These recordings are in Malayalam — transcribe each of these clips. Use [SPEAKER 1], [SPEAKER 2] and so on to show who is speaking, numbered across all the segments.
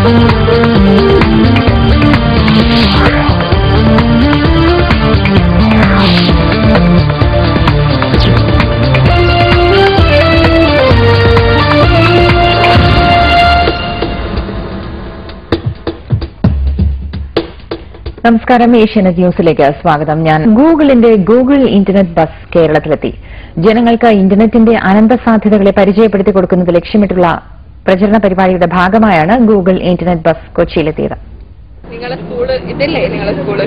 [SPEAKER 1] നമസ്കാരം, ഏഷ്യാനെറ്റ് ന്യൂസിലേക്ക് സ്വാഗതം. ഞാൻ ഗൂഗിളിന്റെ ഗൂഗിൾ ഇന്റർനെറ്റ് ബസ് കേരളത്തിലെത്തി. ജനങ്ങൾക്ക് ഇന്റർനെറ്റിന്റെ അനന്ത സാധ്യതകളെ പരിചയപ്പെടുത്തി കൊടുക്കുന്നത് ലക്ഷ്യമിട്ടുള്ള പ്രചരണ പരിപാടിയുടെ ഭാഗമായാണ് ഗൂഗിൾ ഇന്റർനെറ്റ് ബസ് കൊച്ചിയിലെത്തിയത്.
[SPEAKER 2] നിങ്ങളുടെ സ്കൂള് ഇതല്ലേ? നിങ്ങളുടെ സ്കൂള്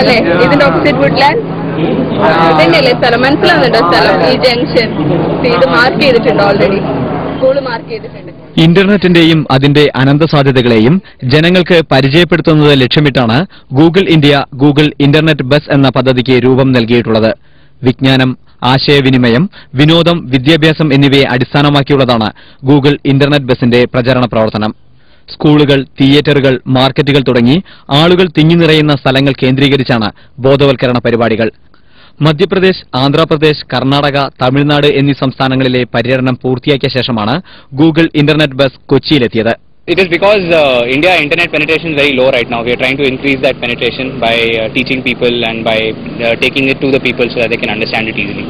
[SPEAKER 2] അല്ലേ? ഇതിന്റെ ഓപ്പോസിറ്റ് വുഡ്ലാൻഡ് ഇതന്നെയല്ലേ സ്ഥലം? മനസ്സിലാവുന്നുണ്ടോ സ്ഥലം? ഈ ജംഗ്ഷൻ ഇത് മാർക്ക് ചെയ്തിട്ടുണ്ട്, ഓൾറെഡി സ്കൂള് മാർക്ക് ചെയ്തിട്ടുണ്ട്.
[SPEAKER 3] ഇന്റർനെറ്റിന്റെയും അതിന്റെ അനന്ത സാധ്യതകളെയും ജനങ്ങൾക്ക് പരിചയപ്പെടുത്തുന്നത് ലക്ഷ്യമിട്ടാണ് Google India Google internet bus എന്ന പദ്ധതിക്ക് രൂപം നൽകിയിട്ടുള്ളത്. വിജ്ഞാനം, ആശയവിനിമയം, വിനോദം, വിദ്യാഭ്യാസം എന്നിവയെ അടിസ്ഥാനമാക്കിയുള്ളതാണ് ഗൂഗിൾ ഇന്റർനെറ്റ് ബസിന്റെ പ്രചരണ പ്രവർത്തനം. സ്കൂളുകൾ, തിയേറ്ററുകൾ, മാർക്കറ്റുകൾ തുടങ്ങി ആളുകൾ തിങ്ങി നിറയുന്ന സ്ഥലങ്ങൾ കേന്ദ്രീകരിച്ചാണ് ബോധവൽക്കരണ പരിപാടികൾ. മധ്യപ്രദേശ്, ആന്ധ്രാപ്രദേശ്, കർണാടക, തമിഴ്നാട് എന്നീ സംസ്ഥാനങ്ങളിലെ പര്യടനം പൂർത്തിയാക്കിയ ശേഷമാണ് ഗൂഗിൾ ഇന്റർനെറ്റ് ബസ് കൊച്ചിയിലെത്തിയത്.
[SPEAKER 4] It is because India internet penetration is very low right now. We are trying to increase that penetration by teaching people and by taking it to the people so that they can understand it easily.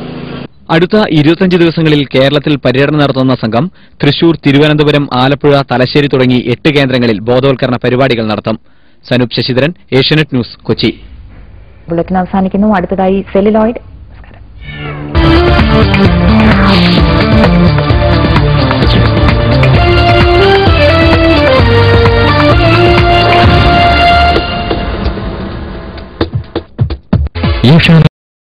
[SPEAKER 3] അടുത്ത 25 ദിവസങ്ങളിൽ കേരളത്തിൽ പര്യടനം നടത്തുന്ന സംഘം തൃശൂർ, തിരുവനന്തപുരം, ആലപ്പുഴ, തലശ്ശേരി തുടങ്ങി 8 കേന്ദ്രങ്ങളിൽ ബോധവൽക്കരണ പരിപാടികൾ നടത്തും. സനൂപ് ശശിധരൻ, ഏഷ്യാനെറ്റ് ന്യൂസ്, കൊച്ചി.
[SPEAKER 1] ബുള്ളറ്റിൻ അവസാനിക്കുന്നു. അടുത്തതായി സെല്ലുലോയിഡ്